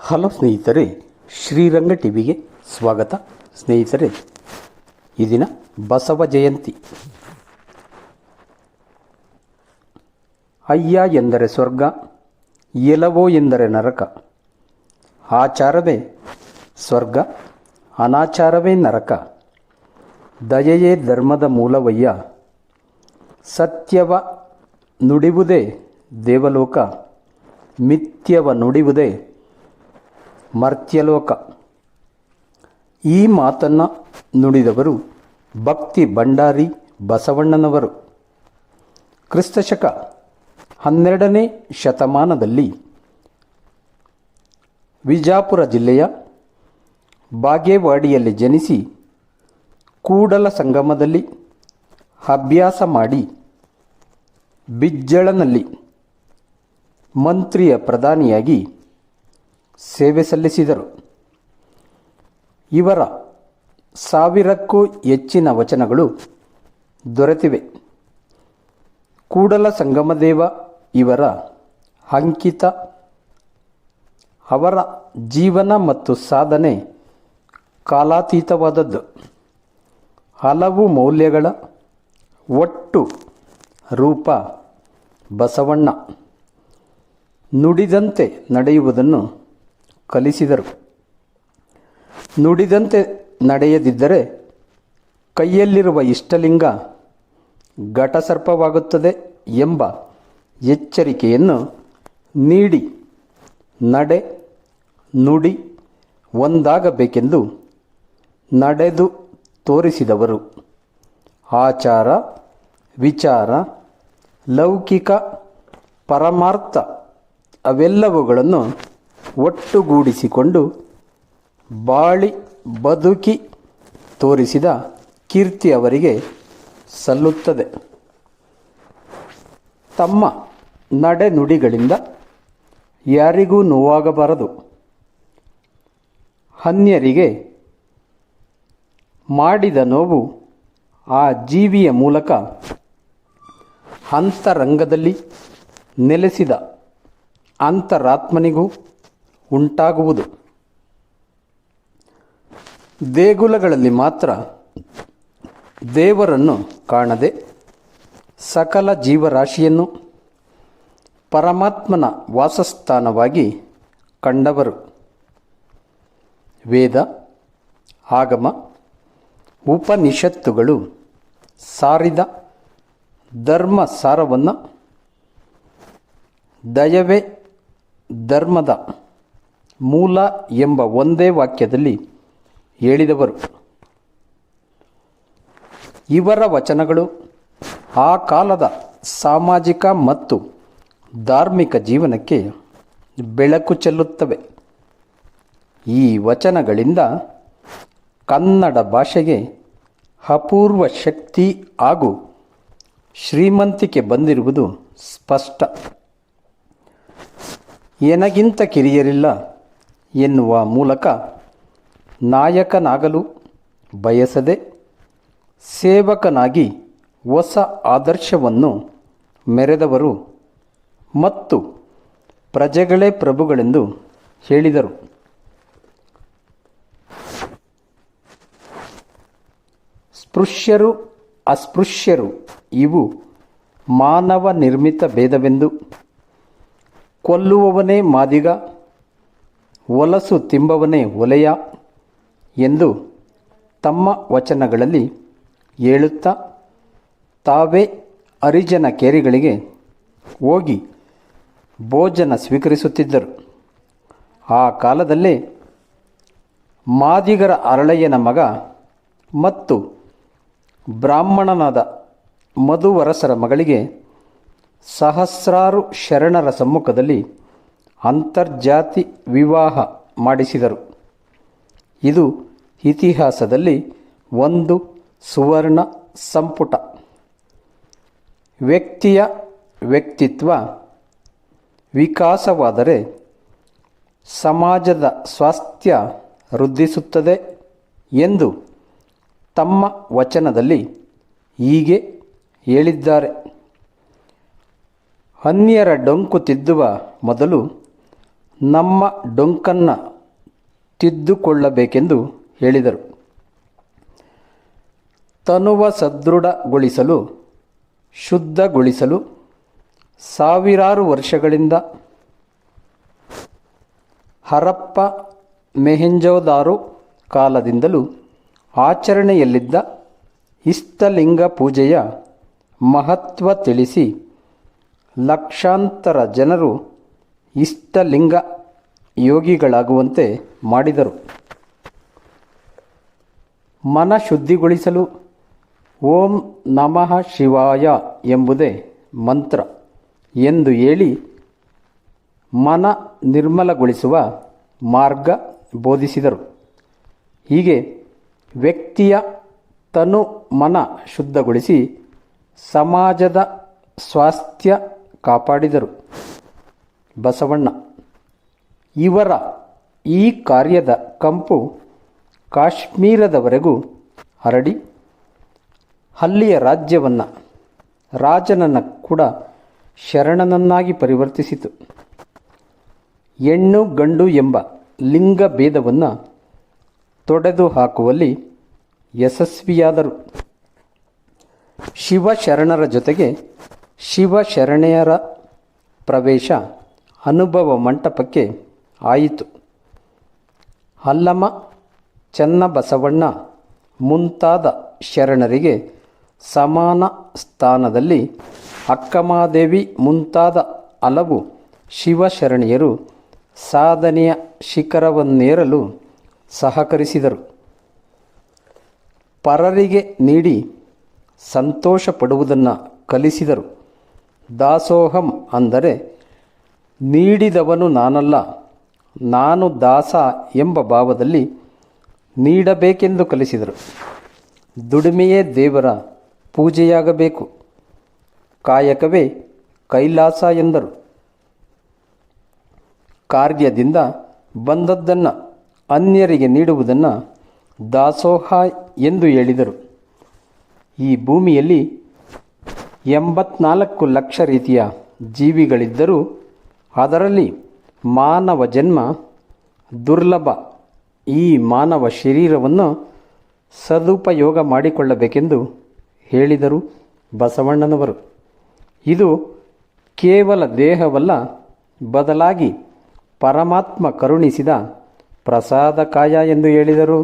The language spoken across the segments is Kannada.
ಹಲೋ ಸ್ನೇಹಿತರೆ, ಶ್ರೀರಂಗ ಟಿವಿಗೆ ಸ್ವಾಗತ. ಸ್ನೇಹಿತರೆ, ಈ ದಿನ ಬಸವ ಜಯಂತಿ. ಅಯ್ಯ ಎಂದರೆ ಸ್ವರ್ಗ, ಎಲವೋ ಎಂದರೆ ನರಕ. ಆಚಾರವೇ ಸ್ವರ್ಗ, ಅನಾಚಾರವೇ ನರಕ. ದಯೆಯೇ ಧರ್ಮದ ಮೂಲವಯ್ಯ, ಸತ್ಯವ ನುಡಿವುದೇ ದೇವಲೋಕ, ಮಿಥ್ಯವ ನುಡಿವುದೇ ಮರ್ತ್ಯಲೋಕ. ಈ ಮಾತನ್ನು ನುಡಿದವರು ಭಕ್ತಿ ಭಂಡಾರಿ ಬಸವಣ್ಣನವರು. ಕ್ರಿಸ್ತಶಕ 12ನೇ ಶತಮಾನದಲ್ಲಿ ವಿಜಾಪುರ ಜಿಲ್ಲೆಯ ಬಾಗೇವಾಡಿಯಲ್ಲಿ ಜನಿಸಿ ಕೂಡಲ ಸಂಗಮದಲ್ಲಿ ಅಭ್ಯಾಸ ಮಾಡಿ ಬಿಜ್ಜಳನಲ್ಲಿ ಮಂತ್ರಿಯ ಪ್ರಧಾನಿಯಾಗಿ ಸೇವೆ ಸಲ್ಲಿಸಿದರು. ಇವರ 1000ಕ್ಕೂ ಹೆಚ್ಚಿನ ವಚನಗಳು ದೊರೆತಿವೆ. ಕೂಡಲ ಸಂಗಮದೇವ ಇವರ ಅಂಕಿತ. ಅವರ ಜೀವನ ಮತ್ತು ಸಾಧನೆ ಕಾಲಾತೀತವಾದದ್ದು. ಹಲವು ಮೌಲ್ಯಗಳ ಒಟ್ಟು ರೂಪ ಬಸವಣ್ಣ. ನುಡಿದಂತೆ ನಡೆಯುವುದನ್ನು ಕಲಿಸಿದರು. ನುಡಿದಂತೆ ನಡೆಯದಿದ್ದರೆ ಕೈಯಲ್ಲಿರುವ ಇಷ್ಟಲಿಂಗ ಘಟಸರ್ಪವಾಗುತ್ತದೆ ಎಂಬ ಎಚ್ಚರಿಕೆಯನ್ನು ನೀಡಿ ನಡೆ ನುಡಿ ಒಂದಾಗಬೇಕೆಂದು ನಡೆದು ತೋರಿಸಿದವರು. ಆಚಾರ ವಿಚಾರ ಲೌಕಿಕ ಪರಮಾರ್ಥ ಅವೆಲ್ಲವುಗಳನ್ನು ಒಟ್ಟುಗೂಡಿಸಿಕೊಂಡು ಬಾಳಿ ಬದುಕಿ ತೋರಿಸಿದ ಕೀರ್ತಿ ಅವರಿಗೆ ಸಲ್ಲುತ್ತದೆ. ತಮ್ಮ ನಡೆನುಡಿಗಳಿಂದ ಯಾರಿಗೂ ನೋವಾಗಬಾರದು. ಅನ್ಯರಿಗೆ ಮಾಡಿದ ನೋವು ಆ ಜೀವಿಯ ಮೂಲಕ ಅಂತರಂಗದಲ್ಲಿ ನೆಲೆಸಿದ ಅಂತರಾತ್ಮನಿಗೂ ಉಂಟಾಗುವುದು. ದೇಗುಲಗಳಲ್ಲಿ ಮಾತ್ರ ದೇವರನ್ನು ಕಾಣದೆ ಸಕಲ ಜೀವರಾಶಿಯನ್ನು ಪರಮಾತ್ಮನ ವಾಸಸ್ಥಾನವಾಗಿ ಕಂಡವರು. ವೇದ ಆಗಮ ಉಪನಿಷತ್ತುಗಳು ಸಾರಿದ ಧರ್ಮ ಸಾರವನ್ನು ದಯವೇ ಧರ್ಮದ ಮೂಲ ಎಂಬ ಒಂದೇ ವಾಕ್ಯದಲ್ಲಿ ಹೇಳಿದವರು. ಇವರ ವಚನಗಳು ಆ ಕಾಲದ ಸಾಮಾಜಿಕ ಮತ್ತು ಧಾರ್ಮಿಕ ಜೀವನಕ್ಕೆ ಬೆಳಕು ಚೆಲ್ಲುತ್ತವೆ. ಈ ವಚನಗಳಿಂದ ಕನ್ನಡ ಭಾಷೆಗೆ ಅಪೂರ್ವ ಶಕ್ತಿ ಹಾಗೂ ಶ್ರೀಮಂತಿಕೆ ಬಂದಿರುವುದು ಸ್ಪಷ್ಟ. ಎನಗಿಂತ ಕಿರಿಯರಿಲ್ಲ ಎನ್ನುವ ಮೂಲಕ ನಾಯಕನಾಗಲು ಬಯಸದೆ ಸೇವಕನಾಗಿ ಹೊಸ ಆದರ್ಶವನ್ನು ಮೆರೆದವರು ಮತ್ತು ಪ್ರಜೆಗಳೇ ಪ್ರಭುಗಳೆಂದು ಹೇಳಿದರು. ಸ್ಪೃಶ್ಯರು ಅಸ್ಪೃಶ್ಯರು ಇವು ಮಾನವ ನಿರ್ಮಿತ ಭೇದವೆಂದು, ಕೊಲ್ಲುವವನೇ ಮಾದಿಗ, ಹೊಲಸು ತಿಂಬವನೇ ಒಲೆಯ ಎಂದು ತಮ್ಮ ವಚನಗಳಲ್ಲಿ ಹೇಳುತ್ತಾ ತಾವೇ ಹರಿಜನ ಕೇರಿಗಳಿಗೆ ಹೋಗಿ ಭೋಜನ ಸ್ವೀಕರಿಸುತ್ತಿದ್ದರು. ಆ ಕಾಲದಲ್ಲೇ ಮಾದಿಗರ ಅರಳಯ್ಯನ ಮಗ ಮತ್ತು ಬ್ರಾಹ್ಮಣನಾದ ಮಧುವರಸರ ಮಗಳಿಗೆ ಸಹಸ್ರಾರು ಶರಣರ ಸಮ್ಮುಖದಲ್ಲಿ ಅಂತರ್ಜಾತಿ ವಿವಾಹ ಮಾಡಿಸಿದರು. ಇದು ಇತಿಹಾಸದಲ್ಲಿ ಒಂದು ಸುವರ್ಣ ಸಂಪುಟ. ವ್ಯಕ್ತಿಯ ವ್ಯಕ್ತಿತ್ವ ವಿಕಾಸವಾದರೆ ಸಮಾಜದ ಸ್ವಾಸ್ಥ್ಯ ವೃದ್ಧಿಸುತ್ತದೆ ಎಂದು ತಮ್ಮ ವಚನದಲ್ಲಿ ಹೀಗೆ ಹೇಳಿದ್ದಾರೆ. ಅನ್ಯರ ಡೊಂಕು ತಿದ್ದುವ ಮೊದಲು ನಮ್ಮ ಡೊಂಕನ್ನು ತಿದ್ದುಕೊಳ್ಳಬೇಕೆಂದು ಹೇಳಿದರು. ತನುವ ಸದೃಢಗೊಳಿಸಲು, ಶುದ್ಧಗೊಳಿಸಲು ಸಾವಿರಾರು ವರ್ಷಗಳಿಂದ ಹರಪ್ಪ ಮೆಹೆಂಜೋದಾರೋ ಕಾಲದಿಂದಲೂ ಆಚರಣೆಯಲ್ಲಿದ್ದ ಇಷ್ಟಲಿಂಗ ಪೂಜೆಯ ಮಹತ್ವ ತಿಳಿಸಿ ಲಕ್ಷಾಂತರ ಜನರು ಇಷ್ಟಲಿಂಗ ಯೋಗಿಗಳಾಗುವಂತೆ ಮಾಡಿದರು. ಮನ ಶುದ್ಧಿಗೊಳಿಸಲು ಓಂ ನಮಃ ಶಿವಾಯ ಎಂಬುದೇ ಮಂತ್ರ ಎಂದು ಹೇಳಿ ಮನ ನಿರ್ಮಲಗೊಳಿಸುವ ಮಾರ್ಗ ಬೋಧಿಸಿದರು. ಹೀಗೆ ವ್ಯಕ್ತಿಯ ತನು ಮನ ಶುದ್ಧಗೊಳಿಸಿ ಸಮಾಜದ ಸ್ವಾಸ್ಥ್ಯ ಕಾಪಾಡಿದರು ಬಸವಣ್ಣ. ಇವರ ಈ ಕಾರ್ಯದ ಕಂಪು ಕಾಶ್ಮೀರದವರೆಗೂ ಹರಡಿ ಅಲ್ಲಿಯ ರಾಜ್ಯವನ್ನು ರಾಜನನ್ನು ಕೂಡ ಶರಣನನ್ನಾಗಿ ಪರಿವರ್ತಿಸಿತು. ಹೆಣ್ಣು ಗಂಡು ಎಂಬ ಲಿಂಗ ಭೇದವನ್ನು ತೊಡೆದು ಹಾಕುವಲ್ಲಿ ಯಶಸ್ವಿಯಾದರು. ಶಿವಶರಣರ ಜೊತೆಗೆ ಶಿವಶರಣೆಯರ ಪ್ರವೇಶ ಅನುಭವ ಮಂಟಪಕ್ಕೆ ಆಯಿತು. ಅಲ್ಲಮ ಚನ್ನಬಸವಣ್ಣ ಮುಂತಾದ ಶರಣರಿಗೆ ಸಮಾನ ಸ್ಥಾನದಲ್ಲಿ ಅಕ್ಕಮಹಾದೇವಿ ಮುಂತಾದ ಹಲವು ಶಿವಶರಣೆಯರು ಸಾಧನೆಯ ಶಿಖರವನ್ನೇರಲು ಸಹಕರಿಸಿದರು. ಪರರಿಗೆ ನೀಡಿ ಸಂತೋಷ ಪಡುವುದನ್ನು ಕಲಿಸಿದರು. ದಾಸೋಹಂ ಅಂದರೆ ನೀಡಿದವನು ನಾನಲ್ಲ, ನಾನು ದಾಸ ಎಂಬ ಭಾವದಲ್ಲಿ ನೀಡಬೇಕೆಂದು ಕಲಿಸಿದರು. ದುಡಿಮೆಯೇ ದೇವರ ಪೂಜೆಯಾಗಬೇಕು, ಕಾಯಕವೇ ಕೈಲಾಸ ಎಂದರು. ಕಾರ್ಯದಿಂದ ಬಂದದ್ದನ್ನು ಅನ್ಯರಿಗೆ ನೀಡುವುದನ್ನು ದಾಸೋಹ ಎಂದು ಹೇಳಿದರು. ಈ ಭೂಮಿಯಲ್ಲಿ 84 ಲಕ್ಷ ರೀತಿಯ ಜೀವಿಗಳಿದ್ದರೂ ಅದರಲ್ಲಿ ಮಾನವ ಜನ್ಮ ದುರ್ಲಭ. ಈ ಮಾನವ ಶರೀರವನ್ನು ಸದುಪಯೋಗ ಮಾಡಿಕೊಳ್ಳಬೇಕೆಂದು ಹೇಳಿದರು ಬಸವಣ್ಣನವರು. ಇದು ಕೇವಲ ದೇಹವಲ್ಲ, ಬದಲಾಗಿ ಪರಮಾತ್ಮ ಕರುಣಿಸಿದ ಪ್ರಸಾದಕಾಯ ಎಂದು ಹೇಳಿದರು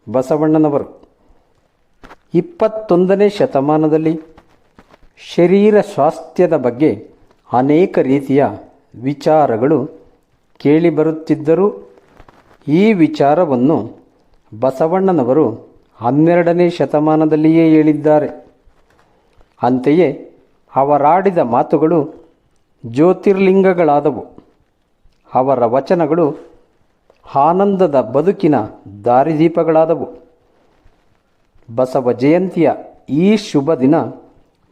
ಬಸವಣ್ಣನವರು. 21ನೇ ಶತಮಾನದಲ್ಲಿ ಶರೀರ ಸ್ವಾಸ್ಥ್ಯದ ಬಗ್ಗೆ ಅನೇಕ ರೀತಿಯ ವಿಚಾರಗಳು ಕೇಳಿಬರುತ್ತಿದ್ದರೂ ಈ ವಿಚಾರವನ್ನು ಬಸವಣ್ಣನವರು 12ನೇ ಶತಮಾನದಲ್ಲಿಯೇ ಹೇಳಿದ್ದಾರೆ. ಅಂತೆಯೇ ಅವರಾಡಿದ ಮಾತುಗಳು ಜ್ಯೋತಿರ್ಲಿಂಗಗಳಾದವು. ಅವರ ವಚನಗಳು ಆನಂದದ ಬದುಕಿನ ದಾರಿದೀಪಗಳಾದವು. ಬಸವ ಜಯಂತಿಯ ಈ ಶುಭ ದಿನ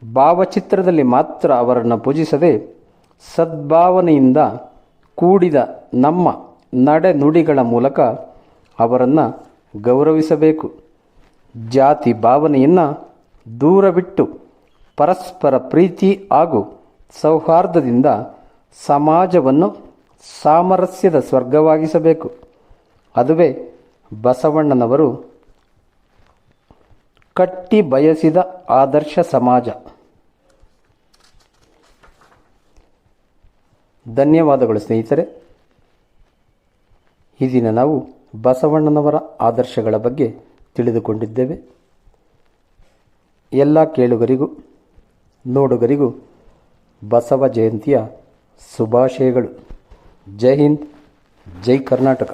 ಭಾವಚಿತ್ರದಲ್ಲಿ ಮಾತ್ರ ಅವರನ್ನು ಪೂಜಿಸದೆ ಸದ್ಭಾವನೆಯಿಂದ ಕೂಡಿದ ನಮ್ಮ ನಡೆನುಡಿಗಳ ಮೂಲಕ ಅವರನ್ನು ಗೌರವಿಸಬೇಕು. ಜಾತಿ ಭಾವನೆಯನ್ನು ದೂರವಿಟ್ಟು ಪರಸ್ಪರ ಪ್ರೀತಿ ಹಾಗೂ ಸೌಹಾರ್ದದಿಂದ ಸಮಾಜವನ್ನು ಸಾಮರಸ್ಯದ ಸ್ವರ್ಗವಾಗಿಸಬೇಕು. ಅದುವೇ ಬಸವಣ್ಣನವರು ಕಟ್ಟಿ ಬಯಸಿದ ಆದರ್ಶ ಸಮಾಜ. ಧನ್ಯವಾದಗಳು ಸ್ನೇಹಿತರೆ. ಈ ದಿನ ನಾವು ಬಸವಣ್ಣನವರ ಆದರ್ಶಗಳ ಬಗ್ಗೆ ತಿಳಿದುಕೊಂಡಿದ್ದೇವೆ. ಎಲ್ಲ ಕೇಳುಗರಿಗೂ ನೋಡುಗರಿಗೂ ಬಸವ ಜಯಂತಿಯ ಶುಭಾಶಯಗಳು. ಜೈ ಹಿಂದ್, ಜೈ ಕರ್ನಾಟಕ.